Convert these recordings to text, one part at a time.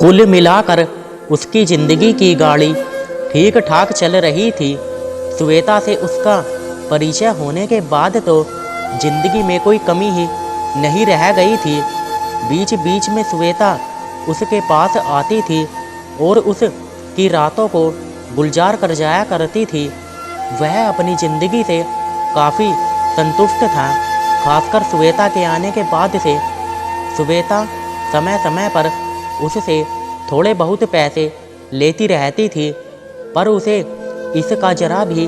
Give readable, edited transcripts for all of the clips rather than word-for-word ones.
कुल मिलाकर उसकी जिंदगी की गाड़ी ठीक ठाक चल रही थी। श्वेता से उसका परिचय होने के बाद तो जिंदगी में कोई कमी ही नहीं रह गई थी। बीच बीच में श्वेता उसके पास आती थी और उसकी रातों को गुलजार कर जाया करती थी। वह अपनी ज़िंदगी से काफ़ी संतुष्ट था। खासकर श्वेता के आने के बाद से श्वेता समय समय पर उससे थोड़े बहुत पैसे लेती रहती थी, पर उसे इसका जरा भी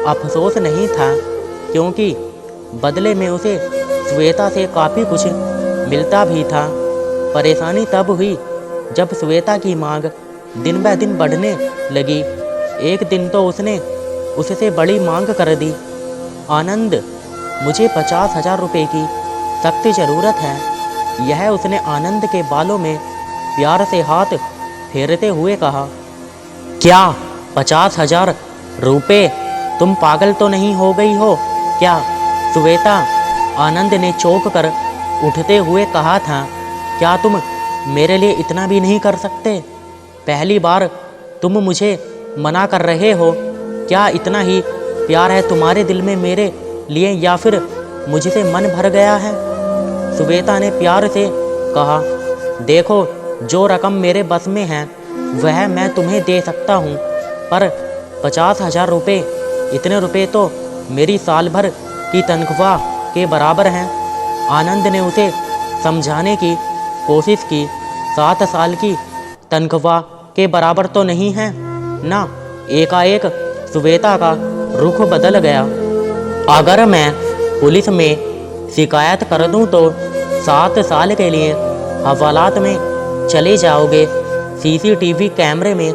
अफसोस नहीं था, क्योंकि बदले में उसे श्वेता से काफ़ी कुछ मिलता भी था। परेशानी तब हुई जब श्वेता की मांग दिन ब दिन बढ़ने लगी। एक दिन तो उसने उससे बड़ी मांग कर दी, आनंद, मुझे 50,000 रुपये की सख्त ज़रूरत है। यह उसने आनंद के बालों में प्यार से हाथ फेरते हुए कहा। क्या 50,000 रुपये? तुम पागल तो नहीं हो गई हो क्या? श्वेता, आनंद ने चौंक कर उठते हुए कहा था। क्या तुम मेरे लिए इतना भी नहीं कर सकते? पहली बार तुम मुझे मना कर रहे हो। क्या इतना ही प्यार है तुम्हारे दिल में मेरे लिए, या फिर मुझसे मन भर गया है? श्वेता ने प्यार से कहा, देखो, जो रकम मेरे बस में है वह मैं तुम्हें दे सकता हूँ, पर 50,000 रुपये, इतने रुपये तो मेरी साल भर की तनख्वाह के बराबर हैं। आनंद ने उसे समझाने की कोशिश की। 7 साल की तनख्वाह के बराबर तो नहीं है ना। एकाएक श्वेता का रुख बदल गया। अगर मैं पुलिस में शिकायत कर दूं तो 7 साल के लिए हवालात में चले जाओगे। सीसीटीवी कैमरे में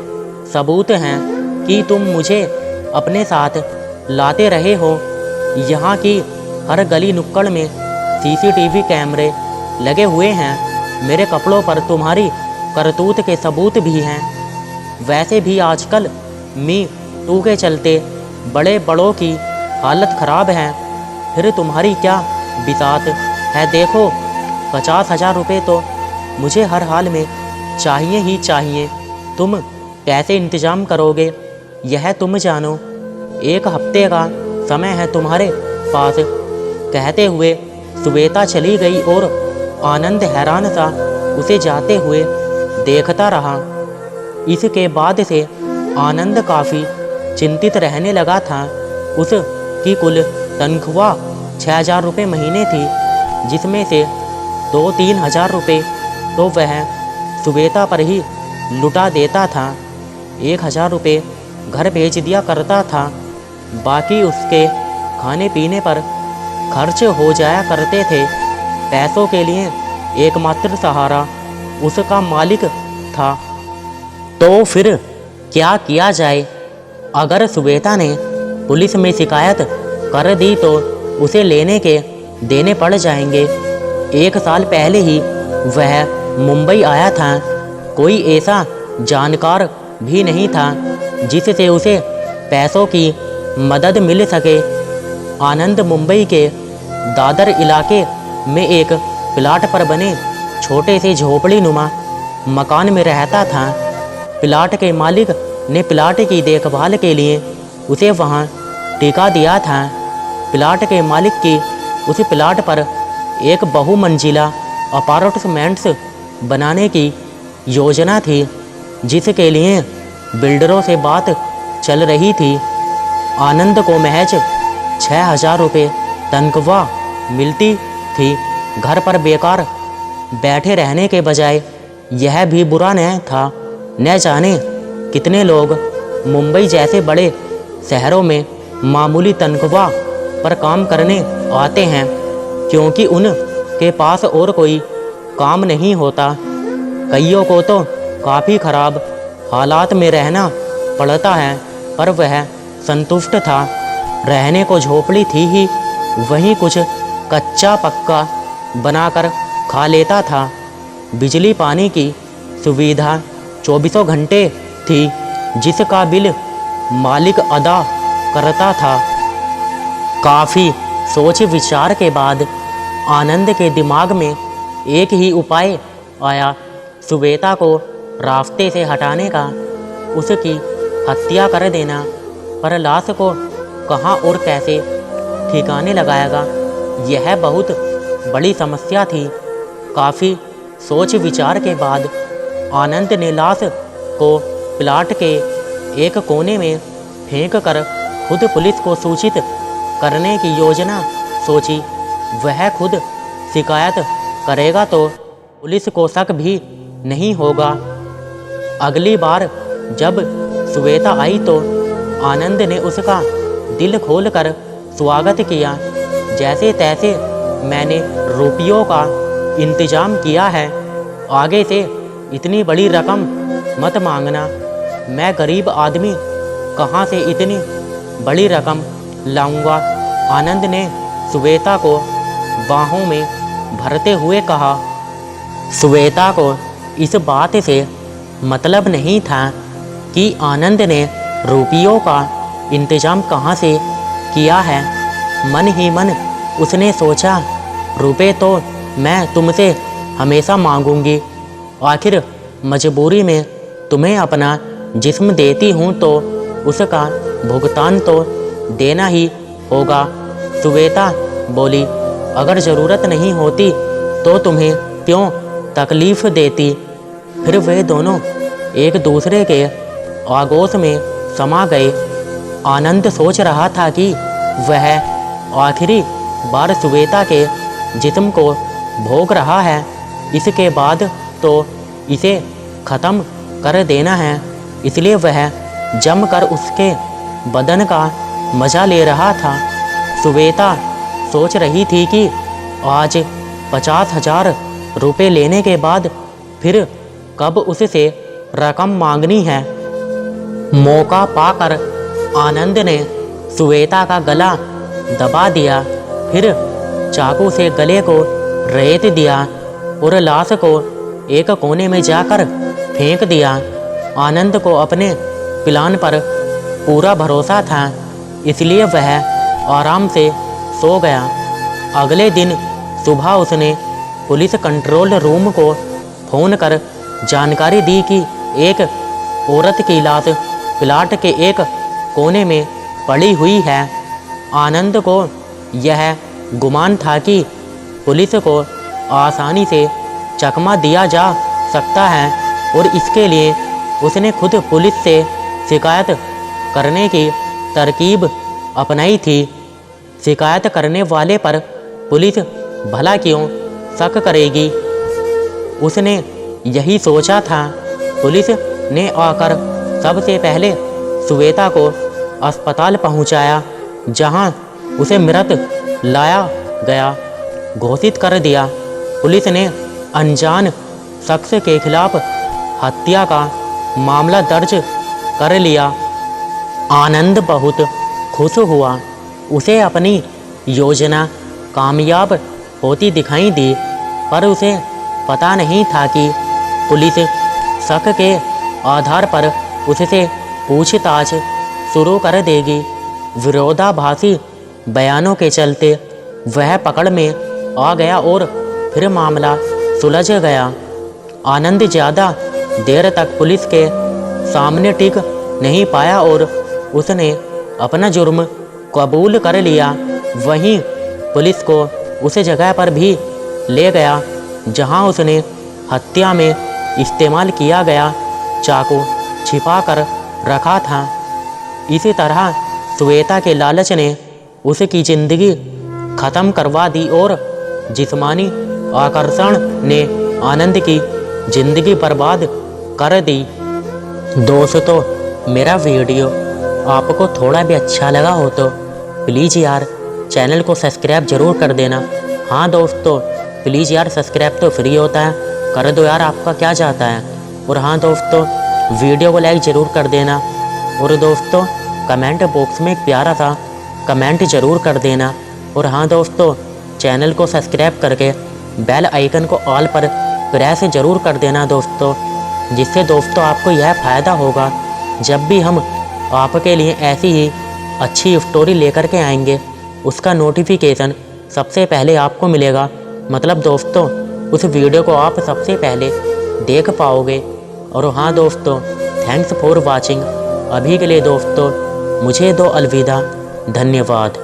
सबूत हैं कि तुम मुझे अपने साथ लाते रहे हो। यहाँ की हर गली नुक्कड़ में सीसीटीवी कैमरे लगे हुए हैं। मेरे कपड़ों पर तुम्हारी करतूत के सबूत भी हैं। वैसे भी आजकल मी टू के चलते बड़े बड़ों की हालत ख़राब है, फिर तुम्हारी क्या बिसात है? देखो, 50,000 रुपये तो मुझे हर हाल में चाहिए ही चाहिए। तुम कैसे इंतज़ाम करोगे यह तुम जानो। 1 हफ्ते का समय है तुम्हारे पास। कहते हुए श्वेता चली गई और आनंद हैरान सा उसे जाते हुए देखता रहा। इसके बाद से आनंद काफ़ी चिंतित रहने लगा था। उसकी कुल तनख्वाह 6,000 रुपये महीने थी, जिसमें से 2-3 हज़ार रुपये तो वह श्वेता पर ही लुटा देता था। 1,000 रुपये घर भेज दिया करता था। बाकी उसके खाने पीने पर खर्च हो जाया करते थे। पैसों के लिए एकमात्र सहारा उसका मालिक था। तो फिर क्या किया जाए? अगर श्वेता ने पुलिस में शिकायत कर दी तो उसे लेने के देने पड़ जाएंगे। 1 साल पहले ही वह मुंबई आया था। कोई ऐसा जानकार भी नहीं था जिससे उसे पैसों की मदद मिल सके। आनंद मुंबई के दादर इलाके में एक प्लाट पर बने छोटे से झोपड़ी नुमा मकान में रहता था। प्लाट के मालिक ने प्लाट की देखभाल के लिए उसे वहां टिका दिया था। प्लाट के मालिक की उस प्लाट पर एक बहुमंजिला अपार्टमेंट्स बनाने की योजना थी, जिसके लिए बिल्डरों से बात चल रही थी। आनंद को महज 6,000 रुपये तनख्वाह मिलती थी। घर पर बेकार बैठे रहने के बजाय यह भी बुरा न था। न जाने कितने लोग मुंबई जैसे बड़े शहरों में मामूली तनख्वाह पर काम करने आते हैं, क्योंकि उनके पास और कोई काम नहीं होता। कईयों को तो काफ़ी ख़राब हालात में रहना पड़ता है, पर वह संतुष्ट था। रहने को झोपड़ी थी ही, वहीं कुछ कच्चा पक्का बनाकर खा लेता था। बिजली पानी की सुविधा 24 घंटे थी, जिसका बिल मालिक अदा करता था। काफ़ी सोच विचार के बाद आनंद के दिमाग में एक ही उपाय आया। श्वेता को रास्ते से हटाने का, उसकी हत्या कर देना, पर लाश को कहाँ और कैसे ठिकाने लगाएगा, यह बहुत बड़ी समस्या थी। काफ़ी सोच विचार के बाद आनंद ने लाश को प्लाट के एक कोने में फेंक कर खुद पुलिस को सूचित करने की योजना सोची। वह खुद शिकायत करेगा तो पुलिस को शक भी नहीं होगा। अगली बार जब श्वेता आई तो आनंद ने उसका दिल खोलकर स्वागत किया। जैसे तैसे मैंने रुपयों का इंतजाम किया है, आगे से इतनी बड़ी रकम मत मांगना। मैं गरीब आदमी कहाँ से इतनी बड़ी रकम लाऊंगा। आनंद ने श्वेता को बाहों में भरते हुए कहा। श्वेता को इस बात से मतलब नहीं था कि आनंद ने रुपयों का इंतजाम कहाँ से किया है। मन ही मन उसने सोचा, रुपए तो मैं तुमसे हमेशा मांगूंगी, आखिर मजबूरी में तुम्हें अपना जिस्म देती हूँ तो उसका भुगतान तो देना ही होगा। श्वेता बोली, अगर ज़रूरत नहीं होती तो तुम्हें क्यों तकलीफ़ देती। फिर वे दोनों एक दूसरे के आगोश में समा गए। आनंद सोच रहा था कि वह आखिरी बार श्वेता के जिस्म को भोग रहा है, इसके बाद तो इसे ख़त्म कर देना है। इसलिए वह जमकर उसके बदन का मज़ा ले रहा था। श्वेता सोच रही थी कि आज 50,000 रुपये लेने के बाद फिर कब उससे रकम मांगनी है। मौका पाकर आनंद ने श्वेता का गला दबा दिया, फिर चाकू से गले को रेत दिया और लाश को एक कोने में जाकर फेंक दिया। आनंद को अपने प्लान पर पूरा भरोसा था, इसलिए वह आराम से सो गया। अगले दिन सुबह उसने पुलिस कंट्रोल रूम को फ़ोन कर जानकारी दी कि एक औरत की लाश प्लाट के एक कोने में पड़ी हुई है। आनंद को यह गुमान था कि पुलिस को आसानी से चकमा दिया जा सकता है और इसके लिए उसने खुद पुलिस से शिकायत करने की तरकीब अपनाई थी। शिकायत करने वाले पर पुलिस भला क्यों शक करेगी, उसने यही सोचा था। पुलिस ने आकर सबसे पहले श्वेता को अस्पताल पहुंचाया, जहां उसे मृत लाया गया घोषित कर दिया। पुलिस ने अनजान शख्स के खिलाफ हत्या का मामला दर्ज कर लिया। आनंद बहुत खुश हुआ। उसे अपनी योजना कामयाब होती दिखाई दी, पर उसे पता नहीं था कि पुलिस शक के आधार पर उससे पूछताछ शुरू कर देगी। विरोधाभासी बयानों के चलते वह पकड़ में आ गया और फिर मामला सुलझ गया। आनंद ज़्यादा देर तक पुलिस के सामने टिक नहीं पाया और उसने अपना जुर्म कबूल कर लिया। वहीं पुलिस को उस जगह पर भी ले गया जहां उसने हत्या में इस्तेमाल किया गया चाकू छिपा कर रखा था। इसी तरह श्वेता के लालच ने उसकी ज़िंदगी ख़त्म करवा दी और जिस्मानी आकर्षण ने आनंद की ज़िंदगी बर्बाद कर दी। दोस्तों, मेरा वीडियो आपको थोड़ा भी अच्छा लगा हो तो प्लीज़ यार चैनल को सब्सक्राइब ज़रूर कर देना। हाँ दोस्तों, प्लीज़ यार सब्सक्राइब तो फ्री होता है, कर दो यार, आपका क्या जाता है। और हाँ दोस्तों, वीडियो को लाइक ज़रूर कर देना। और दोस्तों, कमेंट बॉक्स में एक प्यारा सा कमेंट ज़रूर कर देना। और हाँ दोस्तों, चैनल को सब्सक्राइब करके बेल आइकन को ऑल पर प्रेस ज़रूर कर देना दोस्तों, जिससे दोस्तों आपको यह फ़ायदा होगा जब भी हम आपके लिए ऐसी ही अच्छी स्टोरी लेकर के आएंगे, उसका नोटिफिकेशन सबसे पहले आपको मिलेगा। मतलब दोस्तों, उस वीडियो को आप सबसे पहले देख पाओगे। और हाँ दोस्तों, थैंक्स फॉर वाचिंग। अभी के लिए दोस्तों मुझे दो अलविदा, धन्यवाद।